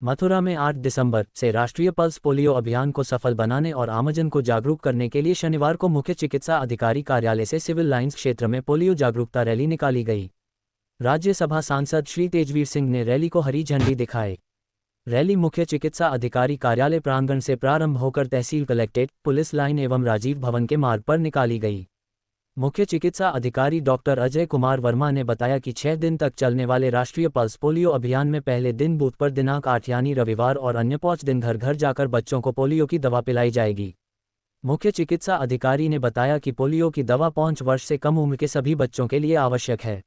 मथुरा में 8 दिसंबर से राष्ट्रीय पल्स पोलियो अभियान को सफल बनाने और आमजन को जागरूक करने के लिए शनिवार को मुख्य चिकित्सा अधिकारी कार्यालय से सिविल लाइंस क्षेत्र में पोलियो जागरूकता रैली निकाली गई। राज्यसभा सांसद श्री तेजवीर सिंह ने रैली को हरी झंडी दिखाई। रैली मुख्य चिकित्सा अधिकारी कार्यालय प्रांगण से प्रारंभ होकर तहसील कलेक्ट्रेट, पुलिस लाइन एवं राजीव भवन के मार्ग पर निकाली गई। मुख्य चिकित्सा अधिकारी डॉक्टर अजय कुमार वर्मा ने बताया कि 6 दिन तक चलने वाले राष्ट्रीय पल्स पोलियो अभियान में पहले दिन बूथ पर दिनांक 8 यानी रविवार और अन्य 5 दिन घर घर जाकर बच्चों को पोलियो की दवा पिलाई जाएगी। मुख्य चिकित्सा अधिकारी ने बताया कि पोलियो की दवा 5 वर्ष से कम उम्र के सभी बच्चों के लिए आवश्यक है।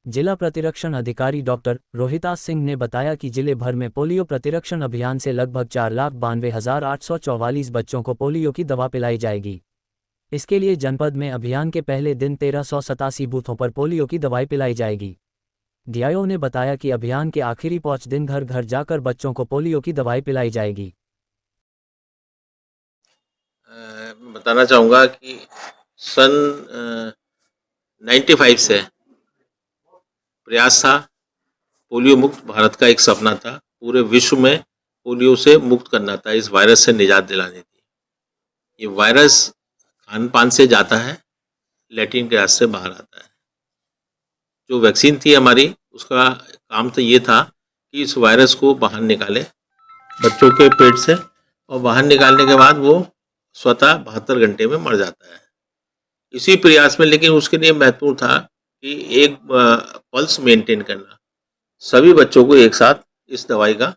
जिला प्रतिरक्षण अधिकारी डॉक्टर रोहितास सिंह ने बताया कि जिले भर में पोलियो प्रतिरक्षण अभियान से लगभग 4,92,844 बच्चों को पोलियो की दवा पिलाई जाएगी। इसके लिए जनपद में अभियान के पहले दिन 1387 बूथों पर पोलियो की दवाई पिलाई जाएगी। डीआईओ ने बताया कि अभियान के आखिरी 5 दिन घर घर जाकर बच्चों को पोलियो की दवाई पिलाई जाएगी। बताना चाहूँगा कि सन 95 से प्रयास था, पोलियो मुक्त भारत का एक सपना था। पूरे विश्व में पोलियो से मुक्त करना था, इस वायरस से निजात दिलानी थी। ये वायरस खान पान से जाता है, लैट्रिन के रास्ते से बाहर आता है। जो वैक्सीन थी हमारी, उसका काम तो ये था कि इस वायरस को बाहर निकाले बच्चों के पेट से, और बाहर निकालने के बाद वो स्वतः 72 घंटे में मर जाता है। इसी प्रयास में, लेकिन उसके लिए महत्वपूर्ण था कि एक पल्स मेंटेन करना, सभी बच्चों को एक साथ इस दवाई का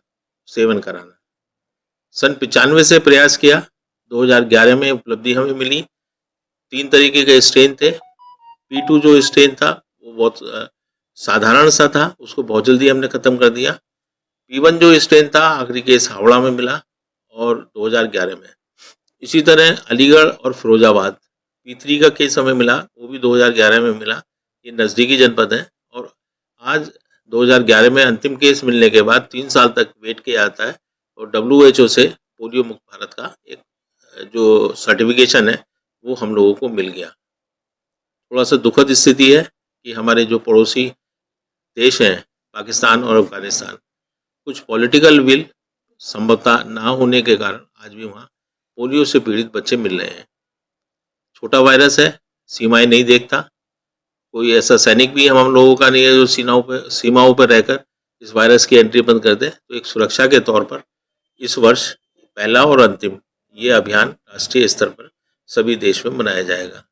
सेवन कराना। सन 95 से प्रयास किया, 2011 में उपलब्धि हमें मिली। 3 तरीके के स्ट्रेन थे। P2 जो स्ट्रेन था वो बहुत साधारण सा था, उसको बहुत जल्दी हमने ख़त्म कर दिया। P1 जो स्ट्रेन था, आखिरी केस हावड़ा में मिला और 2011 में। इसी तरह अलीगढ़ और फिरोजाबाद P3 का केस हमें मिला, वो भी 2011 में मिला। ये नज़दीकी जनपद हैं। और आज 2011 में अंतिम केस मिलने के बाद 3 साल तक वेट किया जाता है और WHO से पोलियो मुक्त भारत का एक जो सर्टिफिकेशन है वो हम लोगों को मिल गया। थोड़ा सा दुखद स्थिति है कि हमारे जो पड़ोसी देश हैं, पाकिस्तान और अफगानिस्तान, कुछ पॉलिटिकल विल संभवतः ना होने के कारण आज भी वहाँ पोलियो से पीड़ित बच्चे मिल रहे हैं। छोटा वायरस है, सीमाएं नहीं देखता। कोई ऐसा सैनिक भी हम लोगों का नहीं है जो सीमाओं पर रहकर इस वायरस की एंट्री बंद कर दे। तो एक सुरक्षा के तौर पर इस वर्ष पहला और अंतिम ये अभियान राष्ट्रीय स्तर पर सभी देश में मनाया जाएगा।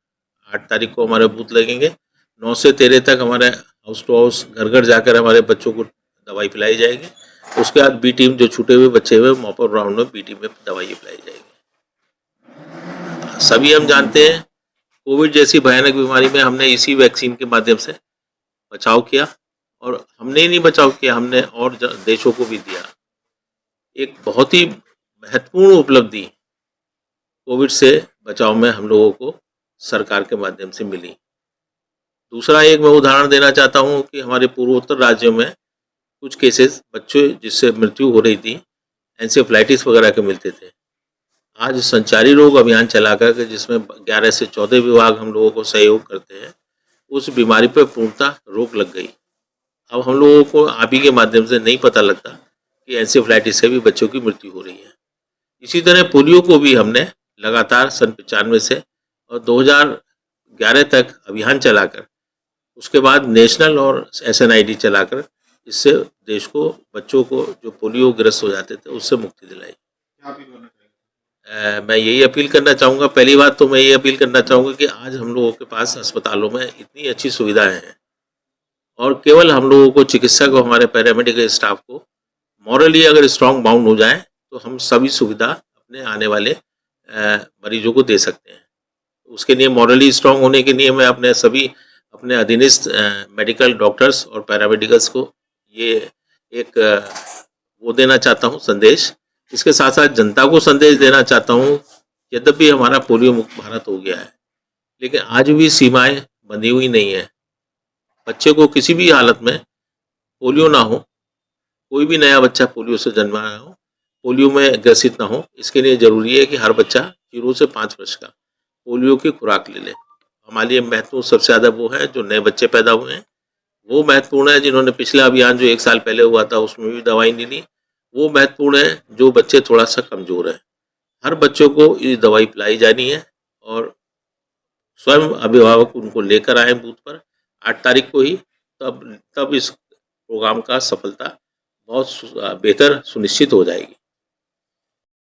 8 तारीख को हमारे बूथ लगेंगे। 9 से 13 तक हमारे हाउस टू हाउस, घर घर जाकर हमारे बच्चों को दवाई पिलाई जाएगी। उसके बाद बी टीम, जो छूटे हुए बच्चे हुए मॉपअप राउंड में बी टीम में दवाई पिलाई जाएगी। सभी हम जानते हैं कोविड जैसी भयानक बीमारी में हमने इसी वैक्सीन के माध्यम से बचाव किया, और हमने ही नहीं बचाव किया, हमने और देशों को भी दिया। एक बहुत ही महत्वपूर्ण उपलब्धि कोविड से बचाव में हम लोगों को सरकार के माध्यम से मिली। दूसरा एक मैं उदाहरण देना चाहता हूँ कि हमारे पूर्वोत्तर राज्यों में कुछ केसेस बच्चों जिससे मृत्यु हो रही थी, एंसेफ्लाइटिस वगैरह के मिलते थे। आज संचारी रोग अभियान चलाकर के, जिसमें 11 से 14 विभाग हम लोगों को सहयोग करते हैं, उस बीमारी पर पूर्णतः रोक लग गई। अब हम लोगों को आप ही के माध्यम से नहीं पता लगता कि एंसेफ्लाइटिस से भी बच्चों की मृत्यु हो रही है। इसी तरह पोलियो को भी हमने लगातार सन 95 से और 2011 तक अभियान चलाकर, उसके बाद नेशनल और SNID चलाकर, इससे देश को, बच्चों को जो पोलियो ग्रस्त हो जाते थे उससे मुक्ति दिलाई। मैं यही अपील करना चाहूँगा। पहली बात तो मैं ये अपील करना चाहूँगा कि आज हम लोगों के पास अस्पतालों में इतनी अच्छी सुविधाएं हैं, और केवल हम लोगों को, चिकित्सक और हमारे पैरामेडिकल स्टाफ को मॉरली अगर स्ट्रॉन्ग बाउंड हो जाए तो हम सभी सुविधा अपने आने वाले मरीजों को दे सकते हैं। उसके लिए मॉरली स्ट्रॉन्ग होने के लिए मैं अपने अधीनस्थ मेडिकल डॉक्टर्स और पैरामेडिकल्स को ये एक वो देना चाहता हूँ संदेश। इसके साथ साथ जनता को संदेश देना चाहता हूँ, यद्यपि हमारा पोलियो मुक्त भारत हो गया है, लेकिन आज भी सीमाएं बंधी हुई नहीं है। बच्चे को किसी भी हालत में पोलियो ना हो, कोई भी नया बच्चा पोलियो से जन्मा ना हो, पोलियो में ग्रसित ना हो, इसके लिए ज़रूरी है कि हर बच्चा 0 से 5 वर्ष का पोलियो की खुराक ले ले। हमारे लिए महत्वपूर्ण सबसे ज़्यादा वो है जो नए बच्चे पैदा हुए हैं, वो महत्वपूर्ण है। जिन्होंने पिछला अभियान जो 1 साल पहले हुआ था उसमें भी दवाई नहीं ली, वो महत्वपूर्ण है जो बच्चे थोड़ा सा कमज़ोर हैं। हर बच्चों को ये दवाई पिलाई जानी है और स्वयं अभिभावक उनको लेकर आए बूथ पर 8 तारीख को ही, तब इस प्रोग्राम का सफलता बहुत बेहतर सुनिश्चित हो जाएगी।